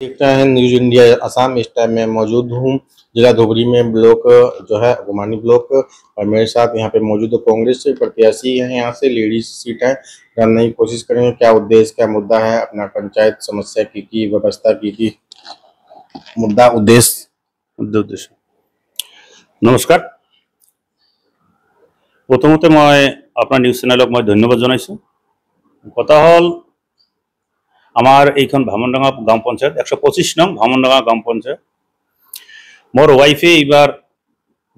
देखता है news India Assam. इस टाइम मैं मौजूद हूँ जिला धुबरी में, ब्लॉक जो है गुमानी ब्लॉक। और मेरे साथ यहाँ पे मौजूद कांग्रेस से प्रत्याशी है, यहाँ से लेडीज सीट है। जानने की कोशिश करेंगे क्या उद्देश्य, क्या मुद्दा है, अपना पंचायत समस्या की व्यवस्था की मुद्दा उद्देश्य। नमस्कार। प्रथमते मैं अपना न्यूज चैनलक मैं धन्यवाद जानाइछो। कथा हल आमार एइखन भामनडांगा गाँव पंचायत 125 नং भामनडांगा गाँव पंचायत। मोर वाइफे एबार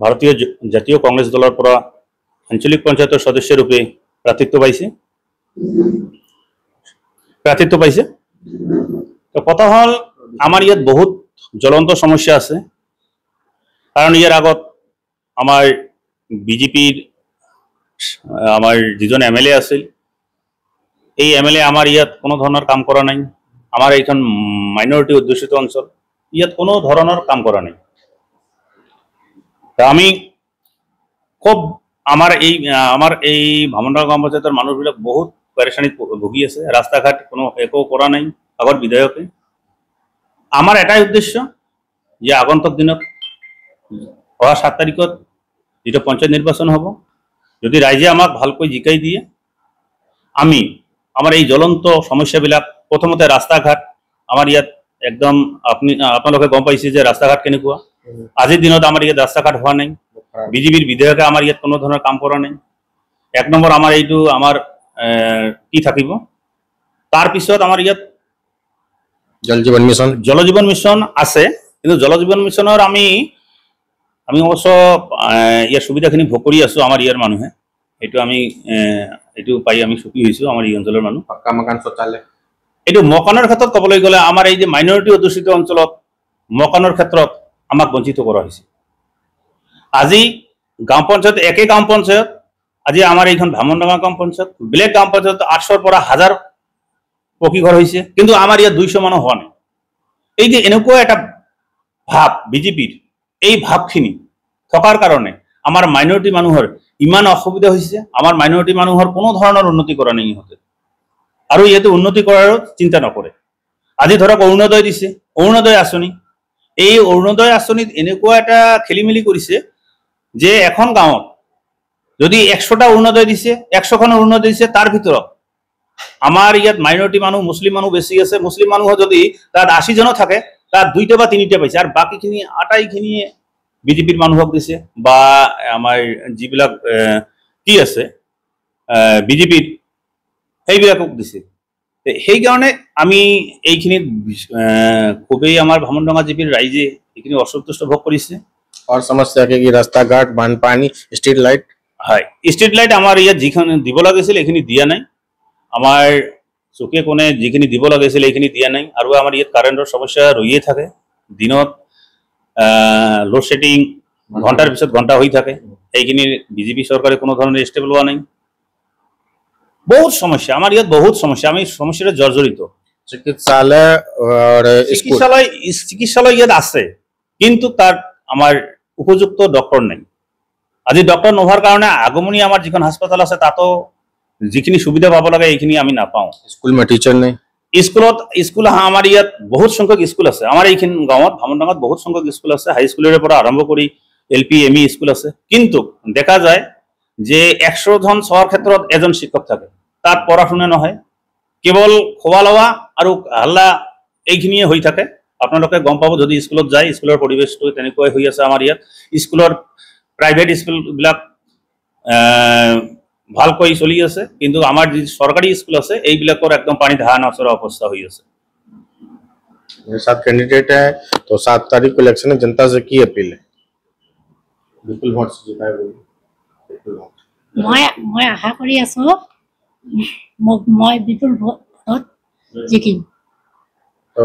भारतीय जातीय कांग्रेस दलर परा आंचलिक पंचायतर सदस्य रूपे प्रार्थित्व पाइছে। तो कथा हल आमार इयात बहुत ज्वलंत समस्या आछे, कारण यार आगत आमार बीजेपीर आमार जिजन एमएलए आछिल, এই এমএলএ আমার ইয়াত কোনো ধরনের কাম করা নাই। আমার এইখান মাইনরিটি অধ্যুষিত অঞ্চল, ইয়াত কোনো ধরনের কাম করা নাই। আমি খুব আমার এই ভামনডাঙ্গা গ্রাম পঞ্চায়েতের মানুষবিলাক বহুত পেরেশানিত ভুগি আছে। রাস্তাঘাট কোনো একো করা নাই আগৰ বিধায়কে। আমাৰ এটাই উদ্দেশ্য যে আগন্তুক দিনত অহা 7 তাৰিখত যেটা পঞ্চায়েত নির্বাচন হব, যদি রাইজে আমাক ভালকৈ জিকাই দিয়ে আমি আমার এই জ্বলন্ত সমস্যাবিলাক, প্রথমতে রাস্তাঘাট আমার ইয়াত একদম আপনালোকে গম পাইছে যে রাস্তাঘাট কেনেকুৱা। আজিৰ দিনত আমাৰ ইয়াত ৰাস্তাঘাট হোৱা নাই। বিজেপিৰ বিধায়কে আমাৰ ইয়াত কোনো ধৰণৰ কাম কৰা নাই। এক নম্বৰ আমাৰ এইটো আমাৰ কি থাকিব। তাৰপিছত আমাৰ ইয়াত জল জীবন মিশন আছে, কিন্তু জল জীবন মিশনৰ আমি অবশ্য ইয়াৰ সুবিধাখিনি ভোগ কৰি আছো। আমাৰ ইয়াৰ মানুহে এইটো আমি এইটো পাই আমি সুখী হৈছো। আমাৰ এই অঞ্চলৰ মানুহ পাক্কা মকান চচালে এইটো মকানৰ ক্ষেত্ৰত ক'বলৈ গ'লে আমাৰ এই যে মাইনৰিটি অধ্যুষিত অঞ্চলত মকানৰ ক্ষেত্ৰত আমাক বঞ্চিত কৰা হৈছে। আজি গাঁও পঞ্চায়ত একে গাঁও পঞ্চায়ত, আজি আমাৰ এইখন ভামনডাঙ্গা গাঁও পঞ্চায়ত, বেলেগ গাঁও পঞ্চায়ত 800ৰ পৰা 1000 পকী ঘৰ হৈছে, কিন্তু আমাৰ ইয়াত 200 মানুহ হোৱা নাই। এই যে এনেকুৱা এটা ভাৱ বিজেপিৰ, এই ভাৱখিনি থকাৰ কাৰণে আমাৰ মাইনৰিটি মানুহৰ ইমান অসুবিধা হৈছে। আমাৰ মাইনৰিটি মানুহৰ কোনো ধৰণৰ উন্নতি কৰা নাই ইহঁতে, আৰু ইয়াতে উন্নতি কৰাৰ চিন্তা নকৰে। আজি ধৰক অৰুণোদয় দিছে, অৰুণোদয় আঁচনি, এই অৰুণোদয় আঁচনিত এনেকুৱা এটা খেলিমেলি কৰিছে যে এখন গাঁৱত যদি 100টা অৰুণোদয় দিছে, 100খন অৰুণোদয় দিছে, তাৰ ভিতৰত আমাৰ ইয়াত মাইনৰিটি মানুহ, মুছলিম মানুহ বেছি আছে। মুছলিম মানুহ যদি তাত 80 জন থাকে, তাত 2টা বা 3টা পাইছে, আৰু বাকীখিনি আটাইখিনিয়ে বিজেপিৰ মানুহক দিছে বা আমাৰ যিবিলাক কি আছে বিজেপিৰ সেইবিলাকক দিছে। সেইকাৰণে আমি এইখিনিত খুবেই আমাৰ ভামনডাঙ্গা জিপিৰ ৰাইজে এইখিনি অসন্তুষ্ট ভোগ কৰিছে। और समस्या কি ৰাস্তা ঘাট, বানপানী, স্ট্ৰিট লাইট? হয়, স্ট্ৰিট লাইট আমাৰ ইয়াত যিখিনি দিব লাগিছিল এইখিনি দিয়া নাই। আমাৰ চুকে কোণে যিখিনি দিব লাগিছিল এইখিনি দিয়া নাই। আৰু আমাৰ ইয়াত কাৰেণ্টৰ সমস্যা ৰহিয়ে থাকে। দিনত লোড শেডিং ঘন্টার পিছত ঘন্টা হয়ে থাকে। এইখিনি বিজেপি সরকারে কোনো ধরনের স্টেপ লওয়া নাই। বহুত সমস্যা আমার ইয়াত, বহুত সমস্যা। আমি সমস্যাটা জর্জরিত। চিকিৎসালয় ইয়াত আছে, কিন্তু তার আমার উপযুক্ত ডক্টর নাই। আজি ডক্টর নোহোৱাৰ কাৰণে আগমনী আমার যিখন হাসপাতাল আছে তাতো যিখিনি সুবিধা পাব লাগে এইখিনি আমি নাপাওঁ। স্কুল में टीचर नहीं। স্কুল আমার ইয়াত বহুত সংখ্যক স্কুল আছে। আমার এইখিনি গাঁৱত ভামনডাঙ্গাত বহুত সংখ্যক স্কুল আছে। হাই স্কুলেৰ পৰা আৰম্ভ কৰি এলপি এমই স্কুল আছে, কিন্তু দেখা যায় যে 100 জন সবার ক্ষেত্ৰত এজন শিক্ষক থাকে, তাত পড়াশুনা নহয়, কেৱল খোৱা লোৱা আৰু হাল্লা এইখিনিয়ে হৈ থাকে। আপোনালোকে গম পাব যদি স্কুলত যায়, স্কুলৰ পৰিৱেশটো তেনেকুৱাই হৈ আছে। আমাৰ ইয়াত স্কুলৰ প্ৰাইভেট স্কুলবিলাক ভালকৈ চলি আছে, কিন্তু আমাৰ যি সৰকাৰি স্কুল আছে এইবিলাকৰ একদম পানী ধাৰা নচৰা অৱস্থা হৈ আছে। मेरे साथ कैंडिडेट है, तो 7 तारीख को इलेक्शन में जनता से की अपील है? बिल्कुल वोट से जिताए बोलिए। मैं आशा करी आছো মই বিপুল ভোটত জিকিম। तो